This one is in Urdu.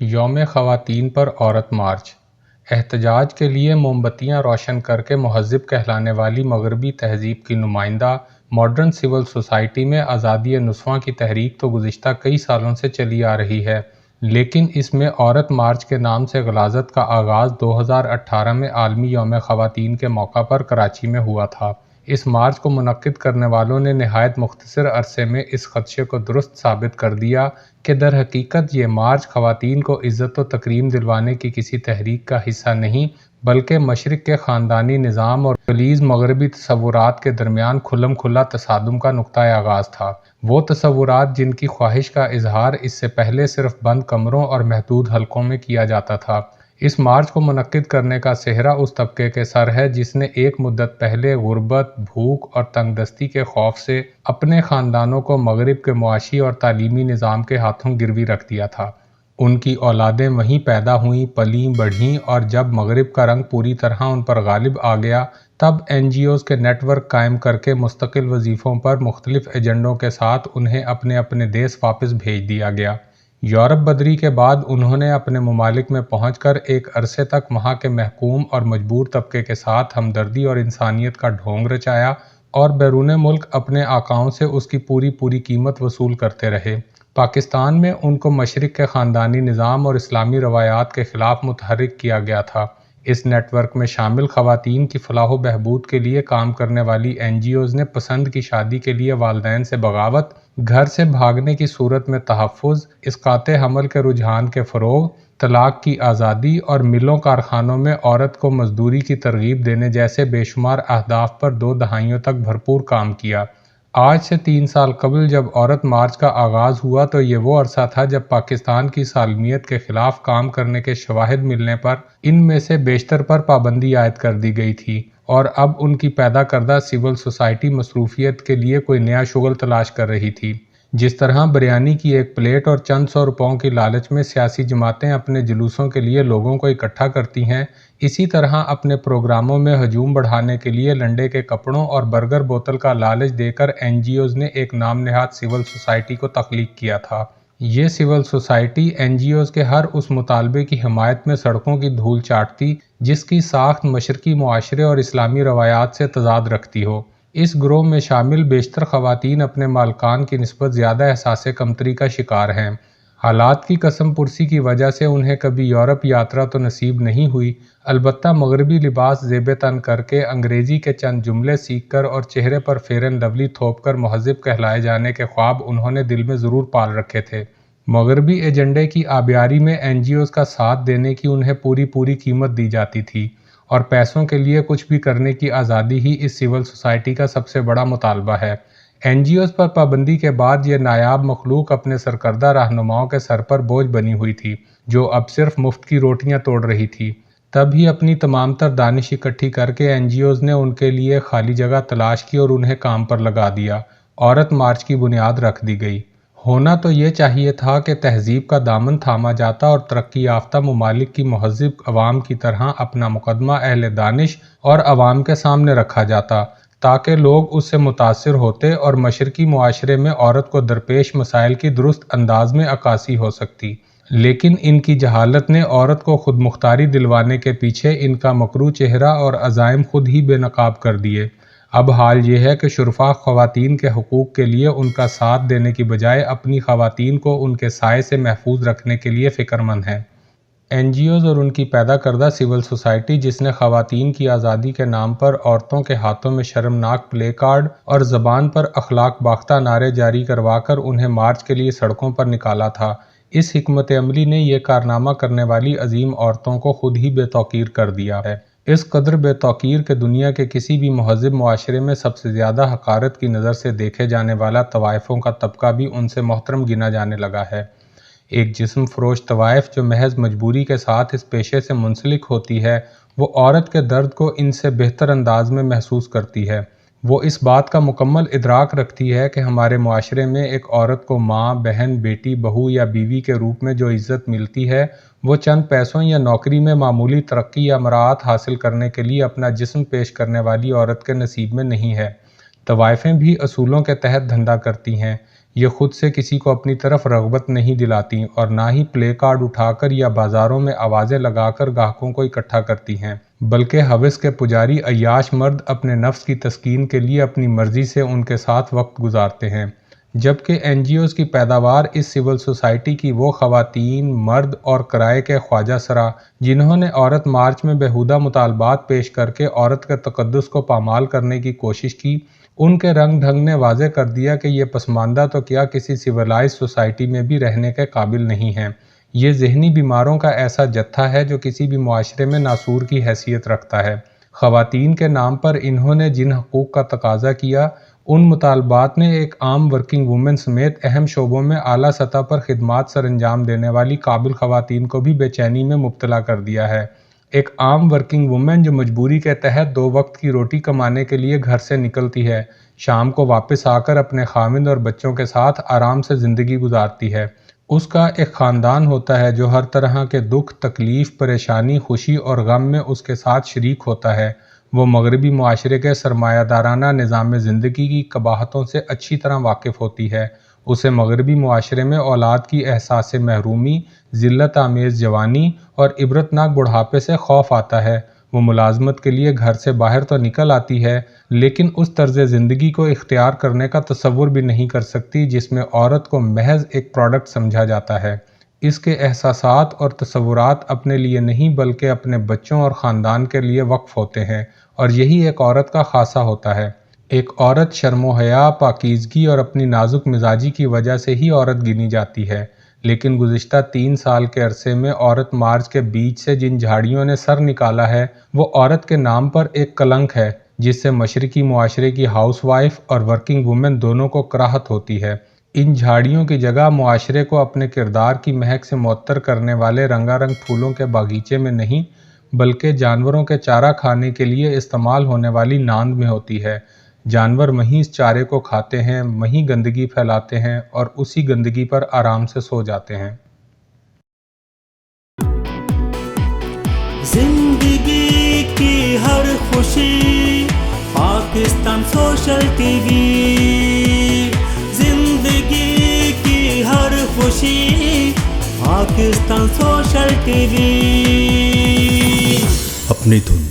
یوم خواتین پر عورت مارچ۔ احتجاج کے لیے موم بتیاں روشن کر کے مہذب کہلانے والی مغربی تہذیب کی نمائندہ ماڈرن سول سوسائٹی میں آزادی نسواں کی تحریک تو گزشتہ کئی سالوں سے چلی آ رہی ہے، لیکن اس میں عورت مارچ کے نام سے غلاظت کا آغاز 2018 میں عالمی یوم خواتین کے موقع پر کراچی میں ہوا تھا۔ اس مارچ کو منعقد کرنے والوں نے نہایت مختصر عرصے میں اس خدشے کو درست ثابت کر دیا کہ در حقیقت یہ مارچ خواتین کو عزت و تکریم دلوانے کی کسی تحریک کا حصہ نہیں، بلکہ مشرق کے خاندانی نظام اور غلیظ مغربی تصورات کے درمیان کھلم کھلا تصادم کا نقطہ آغاز تھا۔ وہ تصورات جن کی خواہش کا اظہار اس سے پہلے صرف بند کمروں اور محدود حلقوں میں کیا جاتا تھا۔ اس مارچ کو منعقد کرنے کا سہرا اس طبقے کے سر ہے جس نے ایک مدت پہلے غربت، بھوک اور تنگ دستی کے خوف سے اپنے خاندانوں کو مغرب کے معاشی اور تعلیمی نظام کے ہاتھوں گروی رکھ دیا تھا۔ ان کی اولادیں وہیں پیدا ہوئیں، پلیں بڑھیں اور جب مغرب کا رنگ پوری طرح ان پر غالب آ گیا تب NGOs کے نیٹ ورک قائم کر کے مستقل وظیفوں پر مختلف ایجنڈوں کے ساتھ انہیں اپنے اپنے دیس واپس بھیج دیا گیا۔ یورپ بدری کے بعد انہوں نے اپنے ممالک میں پہنچ کر ایک عرصے تک وہاں کے محکوم اور مجبور طبقے کے ساتھ ہمدردی اور انسانیت کا ڈھونگ رچایا اور بیرون ملک اپنے آقاؤں سے اس کی پوری قیمت وصول کرتے رہے۔ پاکستان میں ان کو مشرق کے خاندانی نظام اور اسلامی روایات کے خلاف متحرک کیا گیا تھا۔ اس نیٹ ورک میں شامل خواتین کی فلاح و بہبود کے لیے کام کرنے والی NGOs نے پسند کی شادی کے لیے والدین سے بغاوت، گھر سے بھاگنے کی صورت میں تحفظ، اسقاط حمل کے رجحان کے فروغ، طلاق کی آزادی اور ملوں کارخانوں میں عورت کو مزدوری کی ترغیب دینے جیسے بے شمار اہداف پر 2 دہائیوں تک بھرپور کام کیا۔ آج سے 3 سال قبل جب عورت مارچ کا آغاز ہوا تو یہ وہ عرصہ تھا جب پاکستان کی سالمیت کے خلاف کام کرنے کے شواہد ملنے پر ان میں سے بیشتر پر پابندی عائد کر دی گئی تھی، اور اب ان کی پیدا کردہ سول سوسائٹی مصروفیت کے لیے کوئی نیا شغل تلاش کر رہی تھی۔ جس طرح بریانی کی ایک پلیٹ اور چند سو روپوں کی لالچ میں سیاسی جماعتیں اپنے جلوسوں کے لیے لوگوں کو اکٹھا کرتی ہیں، اسی طرح اپنے پروگراموں میں ہجوم بڑھانے کے لیے لنڈے کے کپڑوں اور برگر بوتل کا لالچ دے کر NGOs نے ایک نام نہاد سول سوسائٹی کو تخلیق کیا تھا۔ یہ سول سوسائٹی NGOs کے ہر اس مطالبے کی حمایت میں سڑکوں کی دھول چاٹتی جس کی ساخت مشرقی معاشرے اور اسلامی روایات سے تضاد رکھتی ہو۔ اس گروہ میں شامل بیشتر خواتین اپنے مالکان کی نسبت زیادہ احساس کمتری کا شکار ہیں۔ حالات کی قسم پرسی کی وجہ سے انہیں کبھی یورپ یاترا تو نصیب نہیں ہوئی، البتہ مغربی لباس زیب تن کر کے، انگریزی کے چند جملے سیکھ کر اور چہرے پر فیر اینڈ لولی تھوپ کر مہذب کہلائے جانے کے خواب انہوں نے دل میں ضرور پال رکھے تھے۔ مغربی ایجنڈے کی آبیاری میں NGOs کا ساتھ دینے کی انہیں پوری قیمت دی جاتی تھی، اور پیسوں کے لیے کچھ بھی کرنے کی آزادی ہی اس سول سوسائٹی کا سب سے بڑا مطالبہ ہے۔ NGOs پر پابندی کے بعد یہ نایاب مخلوق اپنے سرکردہ رہنماؤں کے سر پر بوجھ بنی ہوئی تھی، جو اب صرف مفت کی روٹیاں توڑ رہی تھی۔ تب ہی اپنی تمام تر دانش اکٹھی کر کے NGOs نے ان کے لیے خالی جگہ تلاش کی اور انہیں کام پر لگا دیا۔ عورت مارچ کی بنیاد رکھ دی گئی۔ ہونا تو یہ چاہیے تھا کہ تہذیب کا دامن تھاما جاتا اور ترقی یافتہ ممالک کی مہذب عوام کی طرح اپنا مقدمہ اہل دانش اور عوام کے سامنے رکھا جاتا، تاکہ لوگ اس سے متاثر ہوتے اور مشرقی معاشرے میں عورت کو درپیش مسائل کی درست انداز میں عکاسی ہو سکتی۔ لیکن ان کی جہالت نے عورت کو خود مختاری دلوانے کے پیچھے ان کا مکروہ چہرہ اور عزائم خود ہی بے نقاب کر دیے۔ اب حال یہ ہے کہ شرفا خواتین کے حقوق کے لیے ان کا ساتھ دینے کی بجائے اپنی خواتین کو ان کے سائے سے محفوظ رکھنے کے لیے فکر مند ہیں۔ NGOs اور ان کی پیدا کردہ سول سوسائٹی جس نے خواتین کی آزادی کے نام پر عورتوں کے ہاتھوں میں شرمناک پلے کارڈ اور زبان پر اخلاق باختہ نعرے جاری کروا کر انہیں مارچ کے لیے سڑکوں پر نکالا تھا، اس حکمت عملی نے یہ کارنامہ کرنے والی عظیم عورتوں کو خود ہی بے توقیر کر دیا ہے۔ اس قدر بے توقیر کہ دنیا کے کسی بھی مہذب معاشرے میں سب سے زیادہ حقارت کی نظر سے دیکھے جانے والا طوائفوں کا طبقہ بھی ان سے محترم گنا جانے لگا ہے۔ ایک جسم فروش طوائف جو محض مجبوری کے ساتھ اس پیشے سے منسلک ہوتی ہے، وہ عورت کے درد کو ان سے بہتر انداز میں محسوس کرتی ہے۔ وہ اس بات کا مکمل ادراک رکھتی ہے کہ ہمارے معاشرے میں ایک عورت کو ماں، بہن، بیٹی، بہو یا بیوی کے روپ میں جو عزت ملتی ہے، وہ چند پیسوں یا نوکری میں معمولی ترقی یا مراعات حاصل کرنے کے لیے اپنا جسم پیش کرنے والی عورت کے نصیب میں نہیں ہے۔ طوائفیں بھی اصولوں کے تحت دھندا کرتی ہیں۔ یہ خود سے کسی کو اپنی طرف رغبت نہیں دلاتی اور نہ ہی پلے کارڈ اٹھا کر یا بازاروں میں آوازیں لگا کر گاہکوں کو اکٹھا کرتی ہیں، بلکہ ہوس کے پجاری عیاش مرد اپنے نفس کی تسکین کے لیے اپنی مرضی سے ان کے ساتھ وقت گزارتے ہیں، جبکہ این جی اوز کی پیداوار اس سول سوسائٹی کی وہ خواتین، مرد اور کرائے کے خواجہ سرا جنہوں نے عورت مارچ میں بیہودہ مطالبات پیش کر کے عورت کے تقدس کو پامال کرنے کی کوشش کی، ان کے رنگ ڈھنگ نے واضح کر دیا کہ یہ پسماندہ تو کیا کسی سویلائز سوسائٹی میں بھی رہنے کے قابل نہیں ہیں۔ یہ ذہنی بیماروں کا ایسا جتھا ہے جو کسی بھی معاشرے میں ناسور کی حیثیت رکھتا ہے۔ خواتین کے نام پر انہوں نے جن حقوق کا تقاضا کیا، ان مطالبات نے ایک عام ورکنگ وومن سمیت اہم شعبوں میں اعلیٰ سطح پر خدمات سر انجام دینے والی قابل خواتین کو بھی بے چینی میں مبتلا کر دیا ہے۔ ایک عام ورکنگ وومن جو مجبوری کے تحت 2 وقت کی روٹی کمانے کے لیے گھر سے نکلتی ہے، شام کو واپس آ کر اپنے خاوند اور بچوں کے ساتھ آرام سے زندگی گزارتی ہے۔ اس کا ایک خاندان ہوتا ہے جو ہر طرح کے دکھ، تکلیف، پریشانی، خوشی اور غم میں اس کے ساتھ شریک ہوتا ہے۔ وہ مغربی معاشرے کے سرمایہ دارانہ نظام زندگی کی قباحتوں سے اچھی طرح واقف ہوتی ہے۔ اسے مغربی معاشرے میں اولاد کی احساس محرومی، ذلت آمیز جوانی اور عبرتناک بڑھاپے سے خوف آتا ہے۔ وہ ملازمت کے لیے گھر سے باہر تو نکل آتی ہے، لیکن اس طرز زندگی کو اختیار کرنے کا تصور بھی نہیں کر سکتی جس میں عورت کو محض ایک پروڈکٹ سمجھا جاتا ہے۔ اس کے احساسات اور تصورات اپنے لیے نہیں بلکہ اپنے بچوں اور خاندان کے لیے وقف ہوتے ہیں، اور یہی ایک عورت کا خاصہ ہوتا ہے۔ ایک عورت شرم و حیا، پاکیزگی اور اپنی نازک مزاجی کی وجہ سے ہی عورت گنی جاتی ہے، لیکن گزشتہ 3 سال کے عرصے میں عورت مارچ کے بیچ سے جن جھاڑیوں نے سر نکالا ہے، وہ عورت کے نام پر ایک کلنک ہے جس سے مشرقی معاشرے کی ہاؤس وائف اور ورکنگ وومن دونوں کو کراہت ہوتی ہے۔ ان جھاڑیوں کی جگہ معاشرے کو اپنے کردار کی مہک سے معطر کرنے والے رنگا رنگ پھولوں کے باغیچے میں نہیں بلکہ جانوروں کے چارہ کھانے کے لیے استعمال ہونے والی ناند میں ہوتی ہے۔ جانور وہیں اس چارے کو کھاتے ہیں، وہیں گندگی پھیلاتے ہیں اور اسی گندگی پر آرام سے سو جاتے ہیں۔ زندگی کی ہر خوشی پاکستان سوشل ٹی وی، زندگی کی ہر خوشی پاکستان سوشل ٹی وی، اپنی دھن